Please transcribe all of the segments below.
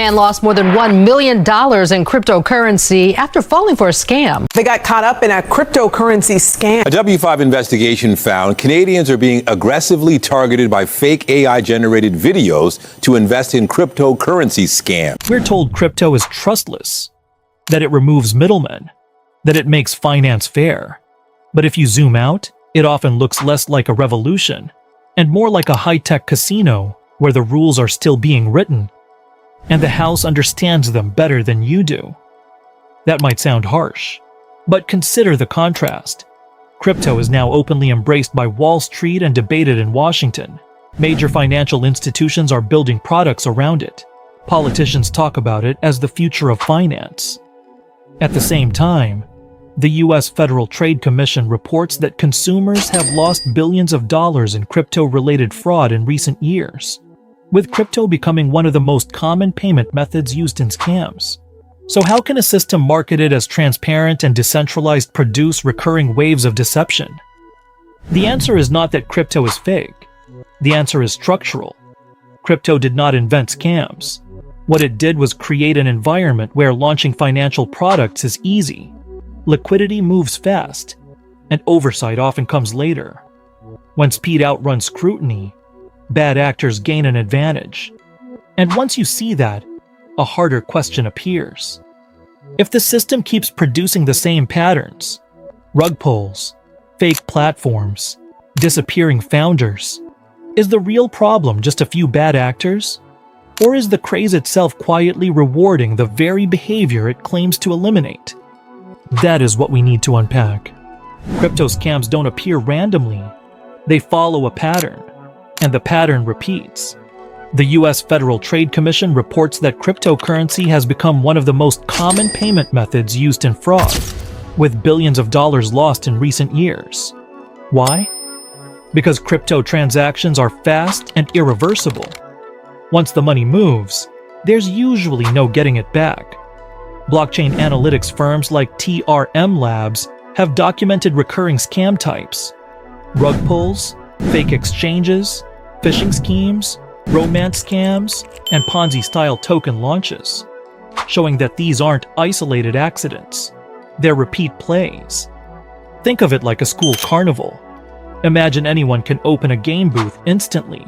Man lost more than $1 million in cryptocurrency after falling for a scam. They got caught up in a cryptocurrency scam. A W5 investigation found Canadians are being aggressively targeted by fake AI-generated videos to invest in cryptocurrency scams. We're told crypto is trustless, that it removes middlemen, that it makes finance fair. But if you zoom out, it often looks less like a revolution and more like a high-tech casino where the rules are still being written and the House understands them better than you do. That might sound harsh, but consider the contrast. Crypto is now openly embraced by Wall Street and debated in Washington. Major financial institutions are building products around it. Politicians talk about it as the future of finance. At the same time, the U.S. Federal Trade Commission reports that consumers have lost billions of dollars in crypto-related fraud in recent years, with crypto becoming one of the most common payment methods used in scams. So how can a system marketed as transparent and decentralized produce recurring waves of deception? The answer is not that crypto is fake. The answer is structural. Crypto did not invent scams. What it did was create an environment where launching financial products is easy, liquidity moves fast, and oversight often comes later. When speed outruns scrutiny, bad actors gain an advantage. And once you see that, a harder question appears. If the system keeps producing the same patterns, rug pulls, fake platforms, disappearing founders, is the real problem just a few bad actors? Or is the craze itself quietly rewarding the very behavior it claims to eliminate? That is what we need to unpack. Crypto scams don't appear randomly. They follow a pattern, and the pattern repeats. The U.S. Federal Trade Commission reports that cryptocurrency has become one of the most common payment methods used in fraud, with billions of dollars lost in recent years. Why? Because crypto transactions are fast and irreversible. Once the money moves, there's usually no getting it back. Blockchain analytics firms like TRM Labs have documented recurring scam types: rug pulls, fake exchanges, phishing schemes, romance scams, and Ponzi-style token launches, showing that these aren't isolated accidents. They're repeat plays. Think of it like a school carnival. Imagine anyone can open a game booth instantly.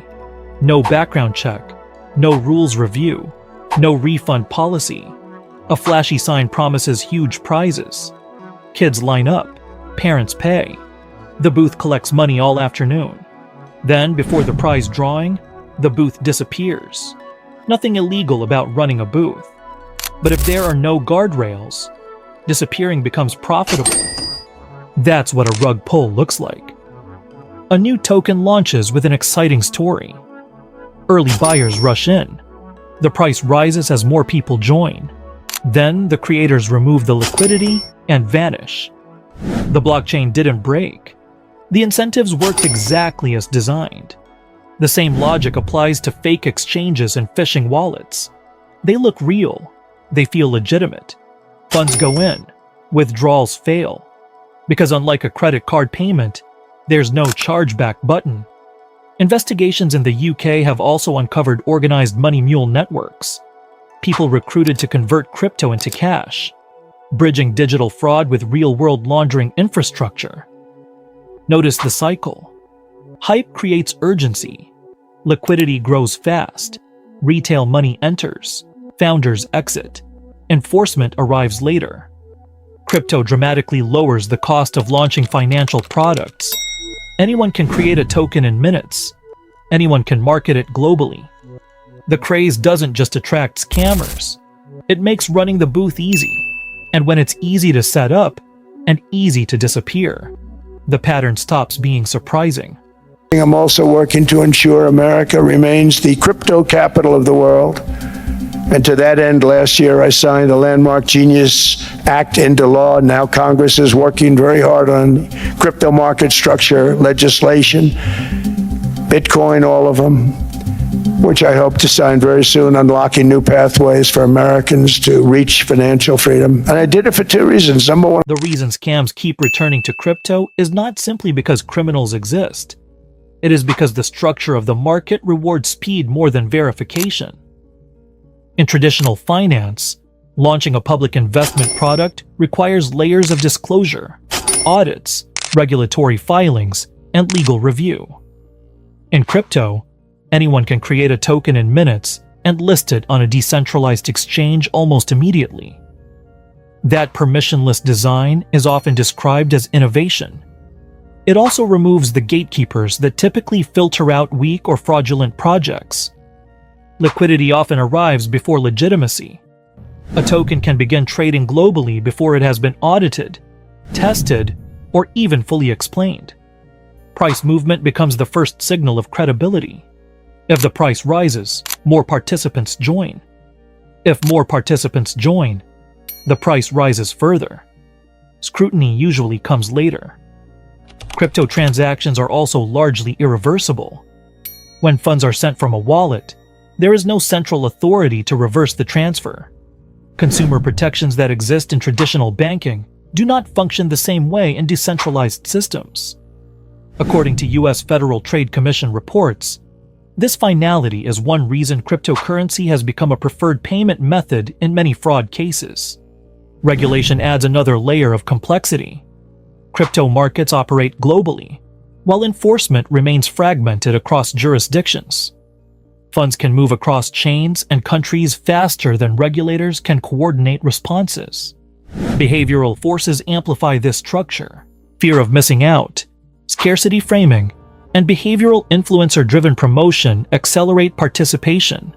No background check, no rules review, no refund policy. A flashy sign promises huge prizes. Kids line up, parents pay. The booth collects money all afternoon. Then, before the prize drawing, the booth disappears. Nothing illegal about running a booth. But if there are no guardrails, disappearing becomes profitable. That's what a rug pull looks like. A new token launches with an exciting story. Early buyers rush in. The price rises as more people join. Then the creators remove the liquidity and vanish. The blockchain didn't break. The incentives worked exactly as designed. The same logic applies to fake exchanges and phishing wallets. They look real. They feel legitimate. Funds go in. Withdrawals fail. Because unlike a credit card payment, there's no chargeback button. Investigations in the UK have also uncovered organized money mule networks. People recruited to convert crypto into cash, bridging digital fraud with real-world laundering infrastructure. Notice the cycle. Hype creates urgency. Liquidity grows fast. Retail money enters. Founders exit. Enforcement arrives later. Crypto dramatically lowers the cost of launching financial products. Anyone can create a token in minutes. Anyone can market it globally. The craze doesn't just attract scammers. It makes running the booth easy. And when it's easy to set up and easy to disappear, the pattern stops being surprising. I'm also working to ensure America remains the crypto capital of the world. And to that end, last year I signed the landmark Genius Act into law. Now Congress is working very hard on crypto market structure legislation, Bitcoin, all of them, which I hope to sign very soon, unlocking new pathways for Americans to reach financial freedom. And I did it for two reasons. Number one, the reason scams keep returning to crypto is not simply because criminals exist. It is because the structure of the market rewards speed more than verification. In traditional finance, launching a public investment product requires layers of disclosure, audits, regulatory filings, and legal review. In crypto, anyone can create a token in minutes and list it on a decentralized exchange almost immediately. That permissionless design is often described as innovation. It also removes the gatekeepers that typically filter out weak or fraudulent projects. Liquidity often arrives before legitimacy. A token can begin trading globally before it has been audited, tested, or even fully explained. Price movement becomes the first signal of credibility. If the price rises, more participants join. If more participants join, the price rises further. Scrutiny usually comes later. Crypto transactions are also largely irreversible. When funds are sent from a wallet, there is no central authority to reverse the transfer. Consumer protections that exist in traditional banking do not function the same way in decentralized systems. According to U.S. Federal Trade Commission reports, this finality is one reason cryptocurrency has become a preferred payment method in many fraud cases. Regulation adds another layer of complexity. Crypto markets operate globally, while enforcement remains fragmented across jurisdictions. Funds can move across chains and countries faster than regulators can coordinate responses. Behavioral forces amplify this structure. Fear of missing out, scarcity framing, and behavioral influencer-driven promotion accelerate participation.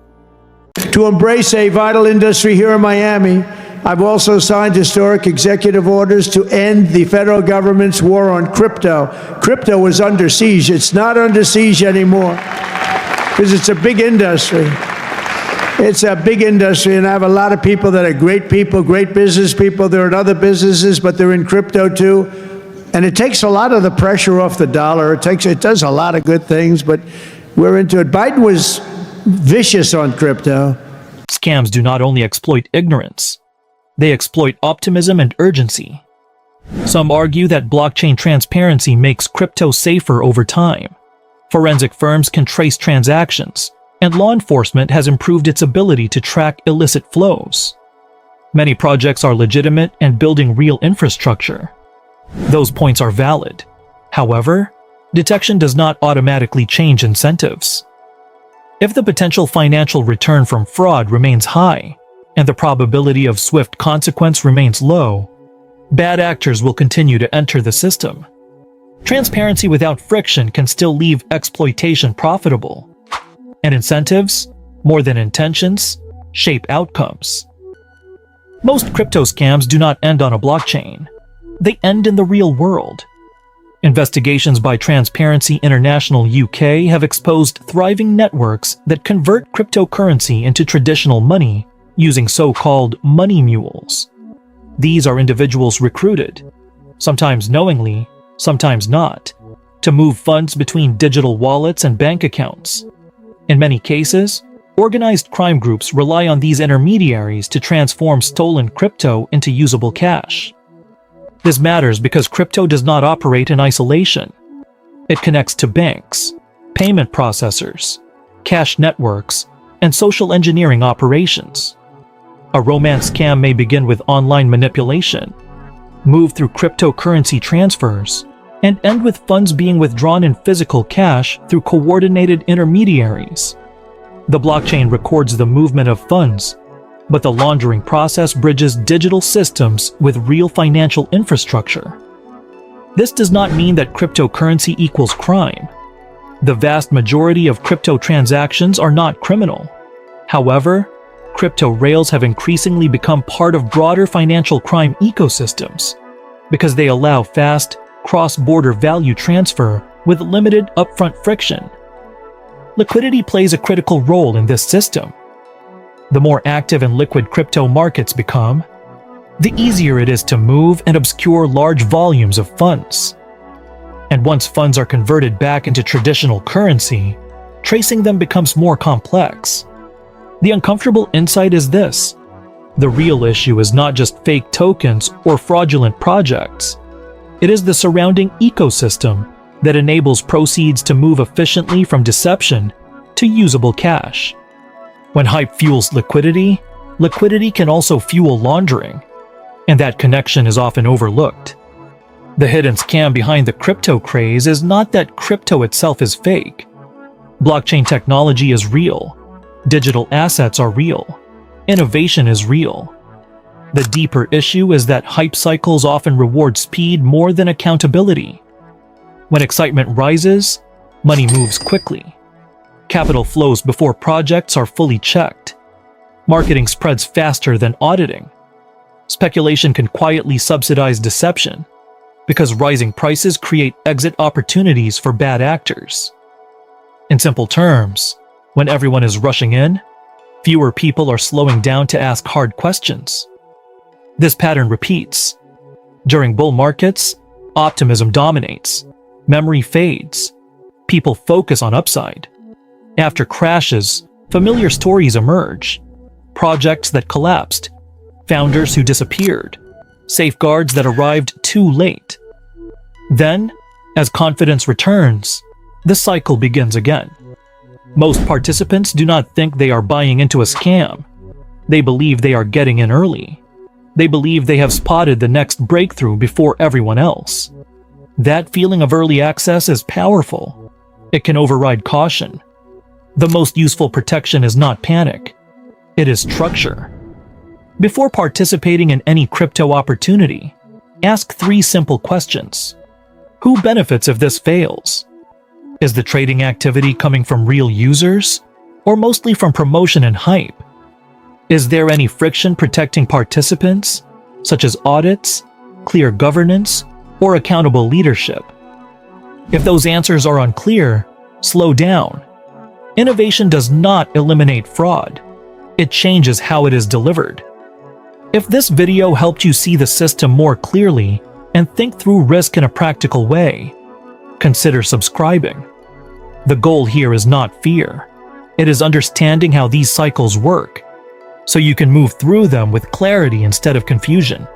To embrace a vital industry here in Miami, I've also signed historic executive orders to end the federal government's war on crypto. Crypto was under siege. It's not under siege anymore because it's a big industry. It's a big industry, and I have a lot of people that are great people, great business people. They're in other businesses, but they're in crypto too. And it takes a lot of the pressure off the dollar. It does a lot of good things, but we're into it. Biden was vicious on crypto. Scams do not only exploit ignorance, they exploit optimism and urgency. Some argue that blockchain transparency makes crypto safer over time. Forensic firms can trace transactions, and law enforcement has improved its ability to track illicit flows. Many projects are legitimate and building real infrastructure. Those points are valid. However, detection does not automatically change incentives. If the potential financial return from fraud remains high, and the probability of swift consequence remains low, bad actors will continue to enter the system. Transparency without friction can still leave exploitation profitable. And incentives, more than intentions, shape outcomes. Most crypto scams do not end on a blockchain. They end in the real world. Investigations by Transparency International UK have exposed thriving networks that convert cryptocurrency into traditional money using so-called money mules. These are individuals recruited, sometimes knowingly, sometimes not, to move funds between digital wallets and bank accounts. In many cases, organized crime groups rely on these intermediaries to transform stolen crypto into usable cash. This matters because crypto does not operate in isolation. It connects to banks, payment processors, cash networks, and social engineering operations. A romance scam may begin with online manipulation, move through cryptocurrency transfers, and end with funds being withdrawn in physical cash through coordinated intermediaries. The blockchain records the movement of funds, but the laundering process bridges digital systems with real financial infrastructure. This does not mean that cryptocurrency equals crime. The vast majority of crypto transactions are not criminal. However, crypto rails have increasingly become part of broader financial crime ecosystems because they allow fast, cross-border value transfer with limited upfront friction. Liquidity plays a critical role in this system. The more active and liquid crypto markets become, the easier it is to move and obscure large volumes of funds. And once funds are converted back into traditional currency, tracing them becomes more complex. The uncomfortable insight is this: the real issue is not just fake tokens or fraudulent projects. It is the surrounding ecosystem that enables proceeds to move efficiently from deception to usable cash. When hype fuels liquidity, liquidity can also fuel laundering, and that connection is often overlooked. The hidden scam behind the crypto craze is not that crypto itself is fake. Blockchain technology is real. Digital assets are real. Innovation is real. The deeper issue is that hype cycles often reward speed more than accountability. When excitement rises, money moves quickly. Capital flows before projects are fully checked. Marketing spreads faster than auditing. Speculation can quietly subsidize deception, because rising prices create exit opportunities for bad actors. In simple terms, when everyone is rushing in, fewer people are slowing down to ask hard questions. This pattern repeats. During bull markets, optimism dominates, memory fades, people focus on upside. After crashes, familiar stories emerge. Projects that collapsed, founders who disappeared, safeguards that arrived too late. Then, as confidence returns, the cycle begins again. Most participants do not think they are buying into a scam. They believe they are getting in early. They believe they have spotted the next breakthrough before everyone else. That feeling of early access is powerful. It can override caution. The most useful protection is not panic. It is structure. Before participating in any crypto opportunity, ask 3 simple questions. Who benefits if this fails? Is the trading activity coming from real users, or mostly from promotion and hype? Is there any friction protecting participants, such as audits, clear governance, or accountable leadership? If those answers are unclear, slow down. Innovation does not eliminate fraud. It changes how it is delivered. If this video helped you see the system more clearly and think through risk in a practical way, consider subscribing. The goal here is not fear. It is understanding how these cycles work, so you can move through them with clarity instead of confusion.